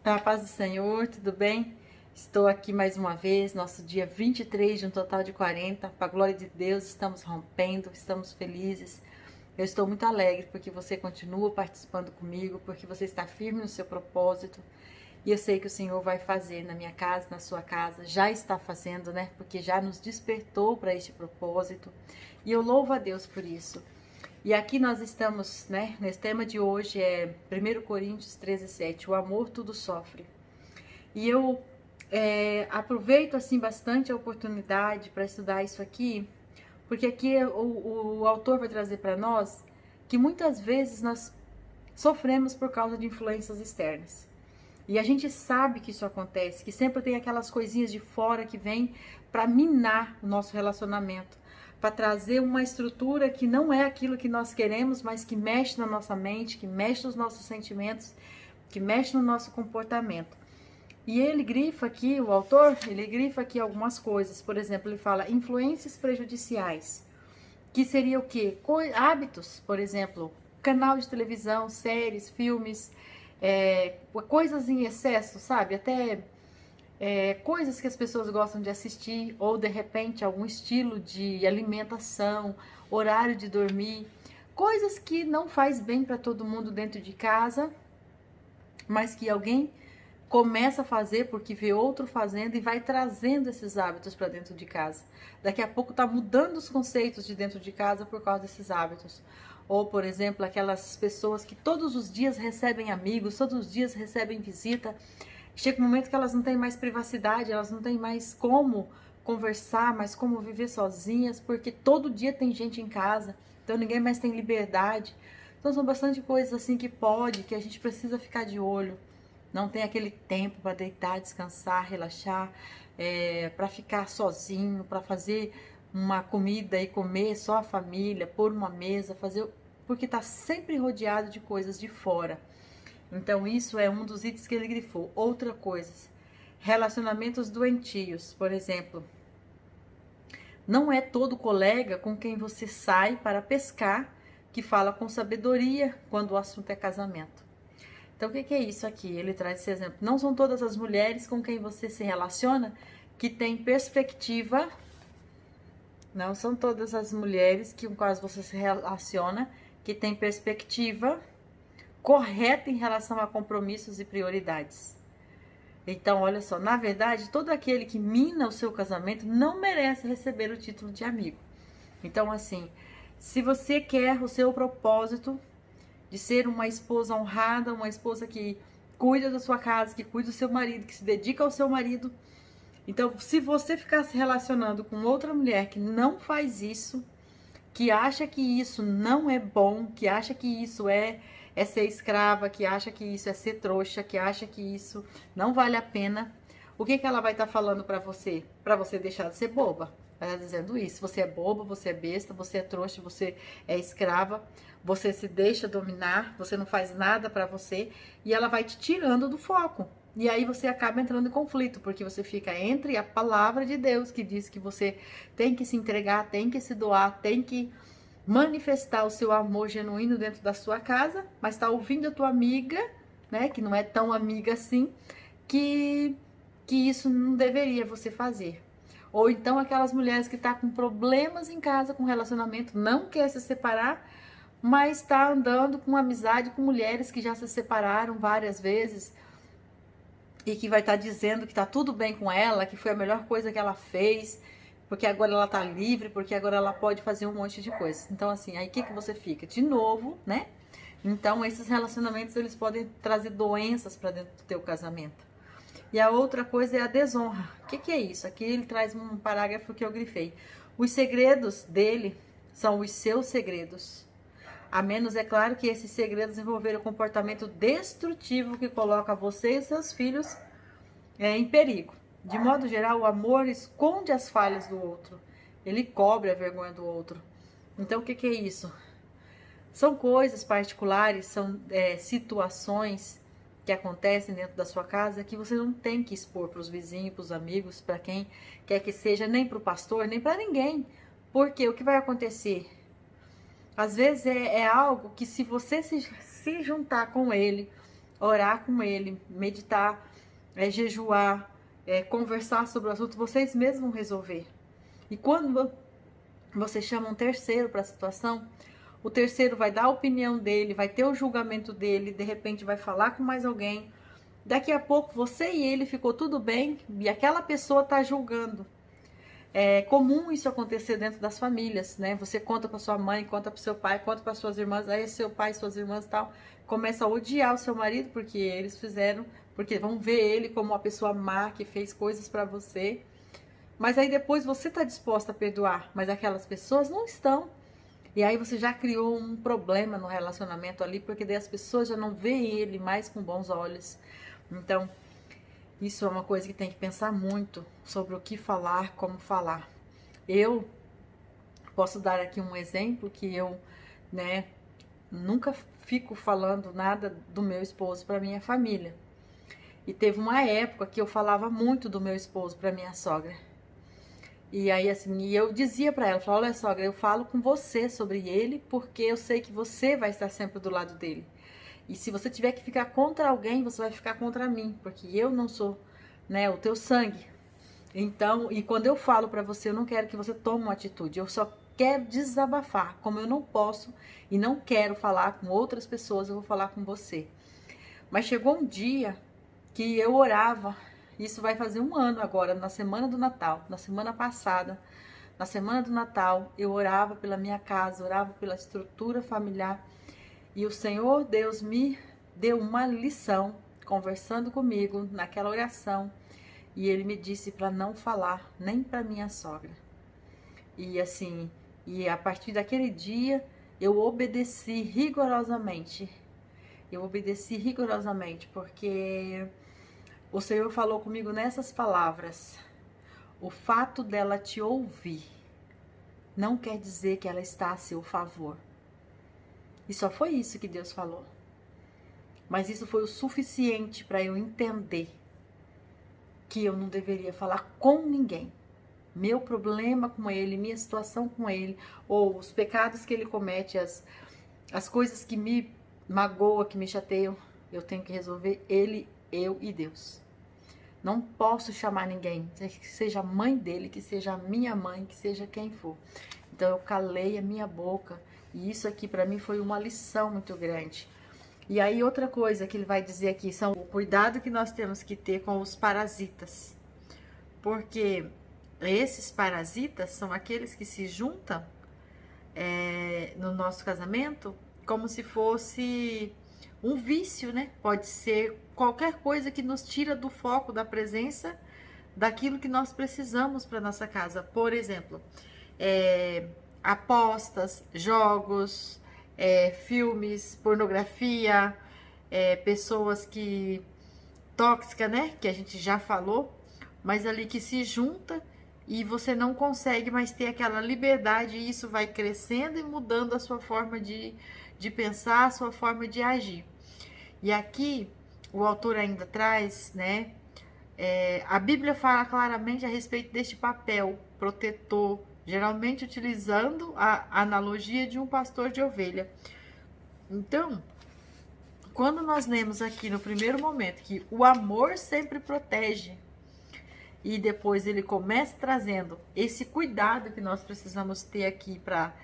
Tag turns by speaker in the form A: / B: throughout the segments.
A: Na paz do Senhor, tudo bem? Estou aqui mais uma vez, nosso dia 23 de um total de 40. Para a glória de Deus, estamos rompendo, estamos felizes. Eu estou muito alegre porque você continua participando comigo, porque você está firme no seu propósito. E eu sei que o Senhor vai fazer na minha casa, na sua casa, já está fazendo, né? Porque já nos despertou para este propósito. E eu louvo a Deus por isso. E aqui nós estamos, né? Nesse tema de hoje é 1 Coríntios 13:7, o amor tudo sofre. E eu aproveito assim bastante a oportunidade para estudar isso aqui, porque aqui o autor vai trazer para nós que muitas vezes nós sofremos por causa de influências externas. E a gente sabe que isso acontece, que sempre tem aquelas coisinhas de fora que vêm para minar o nosso relacionamento, para trazer uma estrutura que não é aquilo que nós queremos, mas que mexe na nossa mente, que mexe nos nossos sentimentos, que mexe no nosso comportamento. E ele grifa aqui, o autor, ele grifa aqui algumas coisas. Por exemplo, ele fala influências prejudiciais, que seria o quê? Hábitos, por exemplo, canal de televisão, séries, filmes, coisas em excesso, sabe? Até coisas que as pessoas gostam de assistir, ou de repente algum estilo de alimentação, horário de dormir, coisas que não faz bem para todo mundo dentro de casa, mas que alguém começa a fazer porque vê outro fazendo e vai trazendo esses hábitos para dentro de casa. Daqui a pouco tá mudando os conceitos de dentro de casa por causa desses hábitos. Ou, por exemplo, aquelas pessoas que todos os dias recebem amigos, todos os dias recebem visita. Chega um momento que elas não têm mais privacidade, elas não têm mais como conversar, mais como viver sozinhas, porque todo dia tem gente em casa, então ninguém mais tem liberdade. Então são bastante coisas assim que a gente precisa ficar de olho. Não tem aquele tempo para deitar, descansar, relaxar, para ficar sozinho, para fazer uma comida e comer só a família, pôr uma mesa, porque está sempre rodeado de coisas de fora. Então isso é um dos itens que ele grifou. Outra coisa, relacionamentos doentios, por exemplo. Não é todo colega com quem você sai para pescar que fala com sabedoria quando o assunto é casamento. Então, o que é isso aqui? Ele traz esse exemplo. Não são todas as mulheres com quem você se relaciona que têm perspectiva. Não são todas as mulheres com quais você se relaciona que têm perspectiva correta em relação a compromissos e prioridades. Então, olha só, na verdade, todo aquele que mina o seu casamento não merece receber o título de amigo. Então, assim, se você quer o seu propósito de ser uma esposa honrada, uma esposa que cuida da sua casa, que cuida do seu marido, que se dedica ao seu marido. Então, se você ficar se relacionando com outra mulher que não faz isso, que acha que isso não é bom, que acha que isso é ser escrava, que acha que isso é ser trouxa, que acha que isso não vale a pena, o que ela vai estar falando para você? Para você deixar de ser boba. Ela está dizendo isso, você é boba, você é besta, você é trouxa, você é escrava, você se deixa dominar, você não faz nada para você, e ela vai te tirando do foco. E aí você acaba entrando em conflito, porque você fica entre a palavra de Deus, que diz que você tem que se entregar, tem que se doar, tem que manifestar o seu amor genuíno dentro da sua casa, mas está ouvindo a tua amiga, né, que não é tão amiga assim, que isso não deveria você fazer. Ou então aquelas mulheres que estão com problemas em casa, com relacionamento, não quer se separar, mas está andando com amizade com mulheres que já se separaram várias vezes e que vai estar dizendo que está tudo bem com ela, que foi a melhor coisa que ela fez, porque agora ela está livre, porque agora ela pode fazer um monte de coisa. Então, assim, aí o que você fica? De novo, né? Então, esses relacionamentos, eles podem trazer doenças para dentro do teu casamento. E a outra coisa é a desonra. O que é isso? Aqui ele traz um parágrafo que eu grifei. Os segredos dele são os seus segredos. A menos, é claro, que esses segredos envolveram um comportamento destrutivo que coloca você e seus filhos em perigo. De modo geral, o amor esconde as falhas do outro. Ele cobre a vergonha do outro. Então, o que é isso? São coisas particulares, são situações que acontecem dentro da sua casa que você não tem que expor para os vizinhos, para os amigos, para quem quer que seja, nem para o pastor, nem para ninguém. Porque o que vai acontecer? Às vezes é algo que, se você se juntar com ele, orar com ele, meditar, jejuar, conversar sobre o assunto, vocês mesmos vão resolver. E quando você chama um terceiro para a situação, o terceiro vai dar a opinião dele, vai ter o julgamento dele, de repente vai falar com mais alguém. Daqui a pouco você e ele ficou tudo bem e aquela pessoa está julgando. É comum isso acontecer dentro das famílias, né? Você conta para sua mãe, conta para seu pai, conta para suas irmãs, aí seu pai, suas irmãs e tal, começa a odiar o seu marido porque eles fizeram, porque vão ver ele como uma pessoa má que fez coisas para você. Mas aí depois você está disposta a perdoar, mas aquelas pessoas não estão. E aí você já criou um problema no relacionamento ali, porque daí as pessoas já não veem ele mais com bons olhos. Então, isso é uma coisa que tem que pensar muito sobre o que falar, como falar. Eu posso dar aqui um exemplo que eu, né, nunca fico falando nada do meu esposo para minha família. E teve uma época que eu falava muito do meu esposo para minha sogra. E aí, assim, e eu dizia para ela, olha, sogra, eu falo com você sobre ele, porque eu sei que você vai estar sempre do lado dele. E se você tiver que ficar contra alguém, você vai ficar contra mim, porque eu não sou, né, o teu sangue. Então, e quando eu falo para você, eu não quero que você tome uma atitude, eu só quero desabafar. Como eu não posso e não quero falar com outras pessoas, eu vou falar com você. Mas chegou um dia que eu orava, isso vai fazer 1 ano agora, na semana do Natal, na semana passada, na semana do Natal, eu orava pela minha casa, orava pela estrutura familiar, e o Senhor Deus me deu uma lição, conversando comigo naquela oração, e Ele me disse para não falar nem para minha sogra. E assim, e a partir daquele dia, eu obedeci rigorosamente. Eu obedeci rigorosamente, porque o Senhor falou comigo nessas palavras: o fato dela te ouvir não quer dizer que ela está a seu favor. E só foi isso que Deus falou. Mas isso foi o suficiente para eu entender que eu não deveria falar com ninguém. Meu problema com ele, minha situação com ele, ou os pecados que ele comete, as coisas que me magoam, que me chateiam, eu tenho que resolver ele, eu e Deus. Não posso chamar ninguém, que seja a mãe dele, que seja a minha mãe, que seja quem for. Então eu calei a minha boca, e isso aqui para mim foi uma lição muito grande. E aí outra coisa que ele vai dizer aqui são o cuidado que nós temos que ter com os parasitas. Porque esses parasitas são aqueles que se juntam no nosso casamento como se fosse um vício, né? Pode ser qualquer coisa que nos tira do foco, da presença, daquilo que nós precisamos para nossa casa. Por exemplo, apostas, jogos, filmes, pornografia, pessoas que tóxicas, né? Que a gente já falou, mas ali que se junta e você não consegue mais ter aquela liberdade, e isso vai crescendo e mudando a sua forma de pensar, a sua forma de agir. E aqui o autor ainda traz, né? A Bíblia fala claramente a respeito deste papel protetor, geralmente utilizando a analogia de um pastor de ovelha. Então, quando nós lemos aqui no primeiro momento que o amor sempre protege, e depois ele começa trazendo esse cuidado que nós precisamos ter aqui para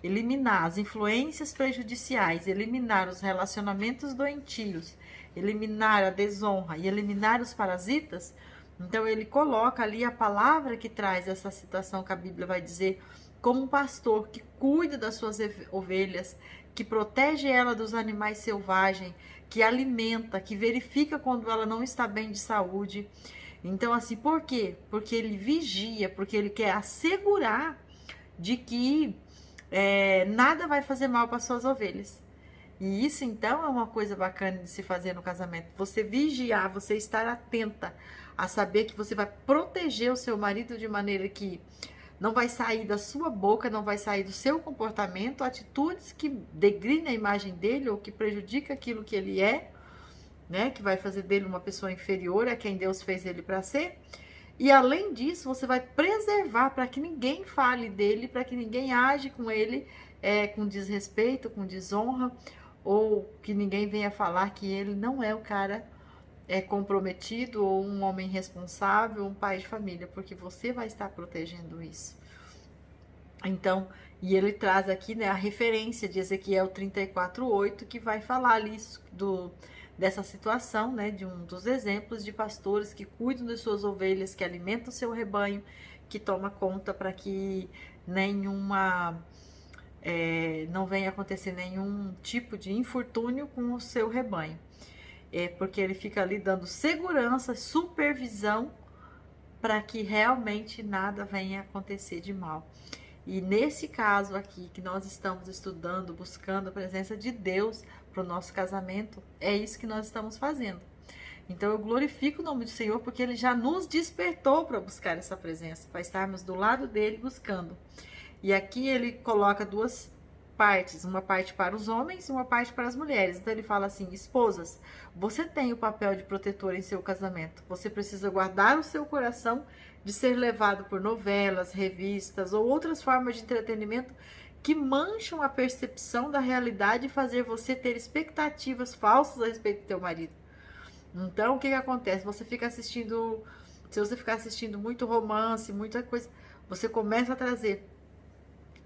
A: eliminar as influências prejudiciais, eliminar os relacionamentos doentios, eliminar a desonra e eliminar os parasitas. Então ele coloca ali a palavra que traz essa citação que a Bíblia vai dizer, como um pastor que cuida das suas ovelhas, que protege ela dos animais selvagens, que alimenta, que verifica quando ela não está bem de saúde. Então, assim, por quê? Porque ele vigia, porque ele quer assegurar de que nada vai fazer mal para suas ovelhas. E isso, então, é uma coisa bacana de se fazer no casamento. Você vigiar, você estar atenta a saber que você vai proteger o seu marido de maneira que não vai sair da sua boca, não vai sair do seu comportamento, atitudes que degrinem a imagem dele ou que prejudicam aquilo que ele é, né, que vai fazer dele uma pessoa inferior a quem Deus fez ele para ser. E além disso, você vai preservar para que ninguém fale dele, para que ninguém age com ele com desrespeito, com desonra, ou que ninguém venha falar que ele não é o cara comprometido ou um homem responsável, um pai de família, porque você vai estar protegendo isso. Então, e ele traz aqui, né, a referência de Ezequiel 34:8, que vai falar ali dessa situação, né, de um dos exemplos de pastores que cuidam de suas ovelhas, que alimentam o seu rebanho, que toma conta para que não venha acontecer nenhum tipo de infortúnio com o seu rebanho. Porque ele fica ali dando segurança, supervisão, para que realmente nada venha acontecer de mal. E nesse caso aqui, que nós estamos estudando, buscando a presença de Deus para o nosso casamento, é isso que nós estamos fazendo. Então eu glorifico o nome do Senhor, porque Ele já nos despertou para buscar essa presença, para estarmos do lado dele buscando. E aqui ele coloca duas partes, uma parte para os homens e uma parte para as mulheres. Então ele fala assim: esposas, você tem o papel de protetor em seu casamento. Você precisa guardar o seu coração de ser levado por novelas, revistas ou outras formas de entretenimento que mancham a percepção da realidade e fazer você ter expectativas falsas a respeito do teu marido. Então, o que acontece? Se você ficar assistindo muito romance, muita coisa, você começa a trazer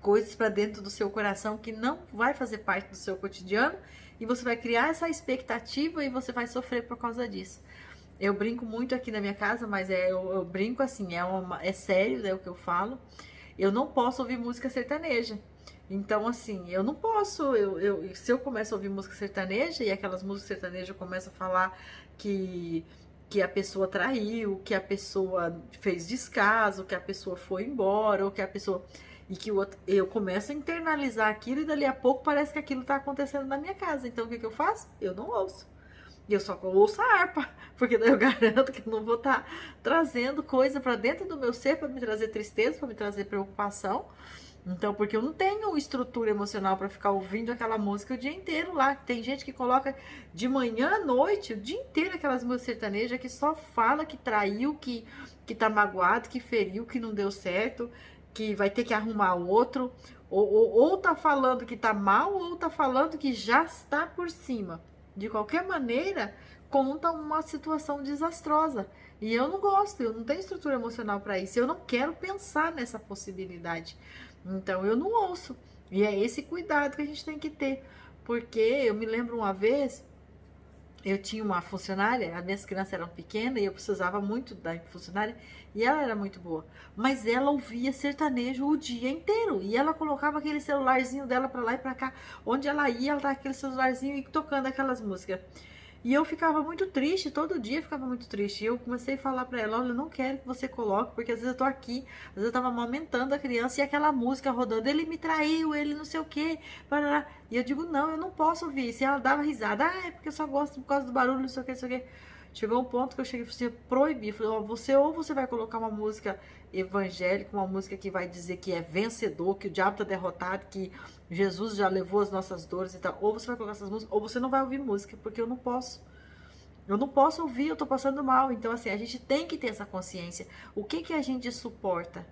A: coisas para dentro do seu coração que não vai fazer parte do seu cotidiano, e você vai criar essa expectativa e você vai sofrer por causa disso. Eu brinco muito aqui na minha casa, mas eu brinco assim, é sério, é o que eu falo. Eu não posso ouvir música sertaneja. Então, assim, eu não posso. Se eu começo a ouvir música sertaneja e aquelas músicas sertanejas começam a falar que a pessoa traiu, que a pessoa fez descaso, que a pessoa foi embora, ou que a pessoa. E que eu começo a internalizar aquilo e dali a pouco parece que aquilo está acontecendo na minha casa. Então, o que eu faço? Eu não ouço. E eu só ouço a harpa, porque daí eu garanto que eu não vou estar trazendo coisa para dentro do meu ser para me trazer tristeza, para me trazer preocupação. Então, porque eu não tenho estrutura emocional para ficar ouvindo aquela música o dia inteiro lá. Tem gente que coloca de manhã à noite, o dia inteiro, aquelas músicas sertanejas que só fala que traiu, que tá magoado, que feriu, que não deu certo, que vai ter que arrumar outro. Ou tá falando que tá mal, ou tá falando que já está por cima. De qualquer maneira, conta uma situação desastrosa. E eu não gosto, eu não tenho estrutura emocional para isso. Eu não quero pensar nessa possibilidade. Então eu não ouço. E é esse cuidado que a gente tem que ter. Porque eu me lembro uma vez, eu tinha uma funcionária, as minhas crianças eram pequenas e eu precisava muito da funcionária, e ela era muito boa. Mas ela ouvia sertanejo o dia inteiro. E ela colocava aquele celularzinho dela pra lá e pra cá. Onde ela ia, ela tava aquele celularzinho e tocando aquelas músicas. E eu ficava muito triste, todo dia eu ficava muito triste. E eu comecei a falar pra ela: olha, eu não quero que você coloque, porque às vezes eu tô aqui, às vezes eu tava amamentando a criança e aquela música rodando, ele me traiu, ele não sei o quê. Parará. E eu digo: não, eu não posso ouvir isso. E ela dava risada: ah, é porque eu só gosto por causa do barulho, não sei o que, não sei o que. Chegou um ponto que eu cheguei e falei: proibir. Falei: ó, ou você vai colocar uma música evangélica, uma música que vai dizer que é vencedor, que o diabo tá derrotado, que Jesus já levou as nossas dores e tal. Ou você vai colocar essas músicas, ou você não vai ouvir música, porque eu não posso. Eu não posso ouvir, eu tô passando mal. Então, assim, a gente tem que ter essa consciência. O que a gente suporta?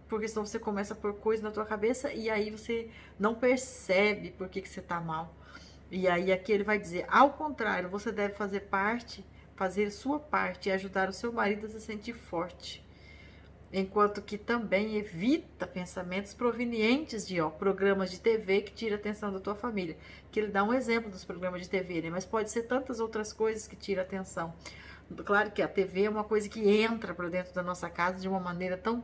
A: Porque senão você começa a pôr coisa na tua cabeça e aí você não percebe por que você tá mal. E aí aqui ele vai dizer: ao contrário, você deve fazer sua parte e ajudar o seu marido a se sentir forte. Enquanto que também evita pensamentos provenientes de programas de TV que tiram a atenção da tua família. Que ele dá um exemplo dos programas de TV, né? Mas pode ser tantas outras coisas que tiram a atenção. Claro que a TV é uma coisa que entra para dentro da nossa casa de uma maneira tão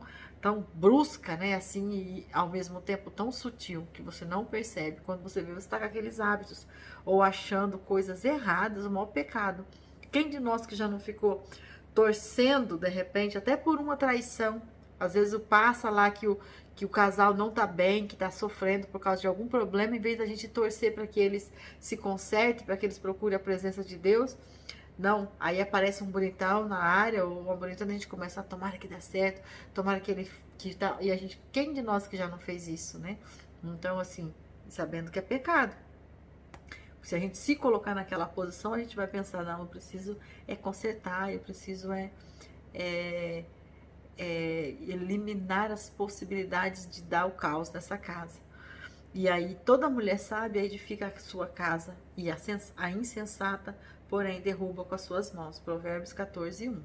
A: brusca, né? Assim, e ao mesmo tempo tão sutil, que você não percebe. Quando você vê, você está com aqueles hábitos, ou achando coisas erradas, o maior pecado. Quem de nós que já não ficou torcendo, de repente, até por uma traição? Às vezes passa lá que o casal não tá bem, que tá sofrendo por causa de algum problema, em vez da gente torcer para que eles se consertem, para que eles procurem a presença de Deus. Não, aí aparece um bonitão na área, ou uma bonitona, a gente começa a tomara que dê certo, tomara que ele que tá, e a gente, quem de nós que já não fez isso, né? Então, assim, sabendo que é pecado. Se a gente se colocar naquela posição, a gente vai pensar: não, eu preciso consertar, eu preciso eliminar as possibilidades de dar o caos nessa casa. E aí toda mulher sábia edifica a sua casa, e a insensata, porém, derruba com as suas mãos. Provérbios 14:1.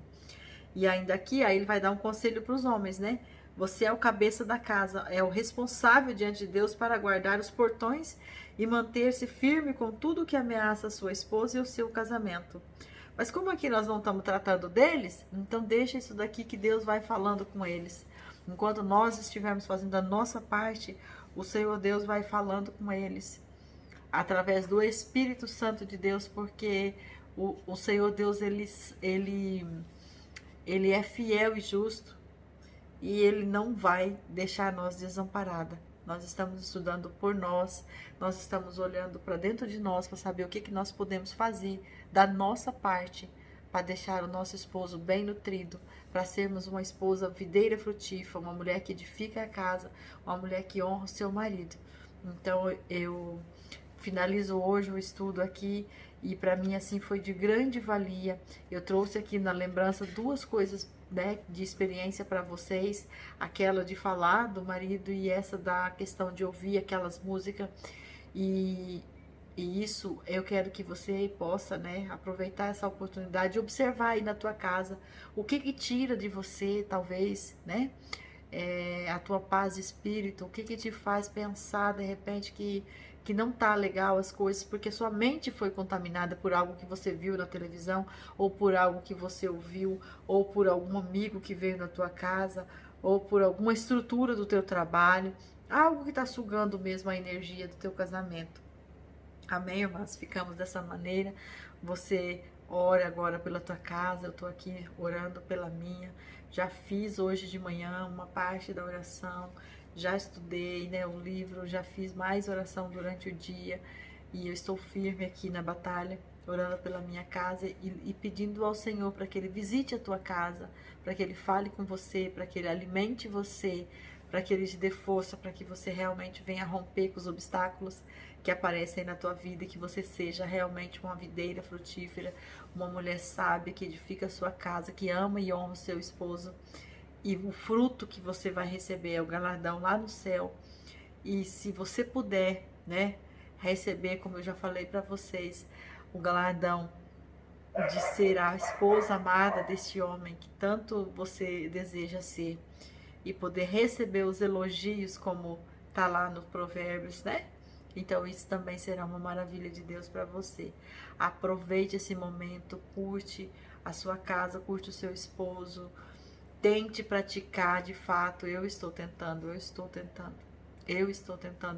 A: E ainda aqui, aí ele vai dar um conselho para os homens, né? Você é o cabeça da casa, é o responsável diante de Deus para guardar os portões e manter-se firme com tudo que ameaça a sua esposa e o seu casamento. Mas como aqui nós não estamos tratando deles, então deixa isso daqui que Deus vai falando com eles. Enquanto nós estivermos fazendo a nossa parte, o Senhor Deus vai falando com eles através do Espírito Santo de Deus, porque o Senhor Deus, ele é fiel e justo, e ele não vai deixar nós desamparada. Nós estamos estudando por nós estamos olhando para dentro de nós para saber o que nós podemos fazer da nossa parte para deixar o nosso esposo bem nutrido, para sermos uma esposa videira frutífera, uma mulher que edifica a casa, uma mulher que honra o seu marido. Então eu finalizo hoje o estudo aqui, e para mim assim foi de grande valia. Eu trouxe aqui na lembrança duas coisas, né, de experiência para vocês, aquela de falar do marido e essa da questão de ouvir aquelas músicas, e isso eu quero que você possa, né, aproveitar essa oportunidade de observar aí na tua casa o que tira de você, talvez, né, a tua paz de espírito, o que te faz pensar de repente que não tá legal as coisas, porque sua mente foi contaminada por algo que você viu na televisão, ou por algo que você ouviu, ou por algum amigo que veio na tua casa, ou por alguma estrutura do teu trabalho, algo que está sugando mesmo a energia do teu casamento. Amém, irmãs? Ficamos dessa maneira. Você ore agora pela tua casa, eu tô aqui orando pela minha. Já fiz hoje de manhã uma parte da oração, já estudei, né, o livro, já fiz mais oração durante o dia, e eu estou firme aqui na batalha, orando pela minha casa e pedindo ao Senhor para que Ele visite a tua casa, para que Ele fale com você, para que Ele alimente você, para que Ele te dê força, para que você realmente venha romper com os obstáculos que aparecem na tua vida, e que você seja realmente uma videira frutífera, uma mulher sábia que edifica a sua casa, que ama e honra o seu esposo. E o fruto que você vai receber é o galardão lá no céu. E se você puder, né, receber, como eu já falei para vocês, o galardão de ser a esposa amada deste homem que tanto você deseja ser, e poder receber os elogios como tá lá no Provérbios, né? Então isso também será uma maravilha de Deus para você. Aproveite esse momento, curte a sua casa, curte o seu esposo. Tente praticar de fato. Eu estou tentando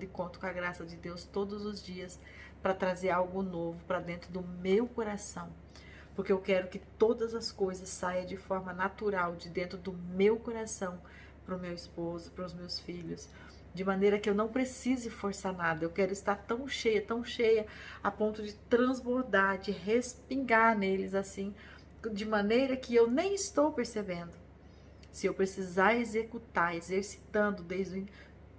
A: e conto com a graça de Deus todos os dias para trazer algo novo para dentro do meu coração. Porque eu quero que todas as coisas saiam de forma natural de dentro do meu coração para o meu esposo, para os meus filhos. De maneira que eu não precise forçar nada. Eu quero estar tão cheia, a ponto de transbordar, de respingar neles assim, de maneira que eu nem estou percebendo. Se eu precisar executar, exercitando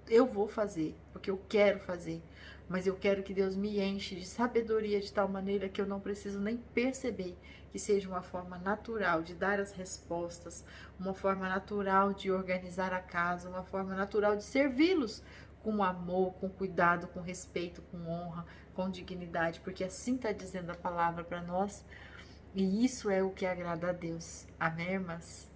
A: eu vou fazer, porque eu quero fazer. Mas eu quero que Deus me enche de sabedoria de tal maneira que eu não preciso nem perceber, que seja uma forma natural de dar as respostas, uma forma natural de organizar a casa, uma forma natural de servi-los com amor, com cuidado, com respeito, com honra, com dignidade, porque assim está dizendo a palavra para nós, e isso é o que agrada a Deus. Amém, irmãs?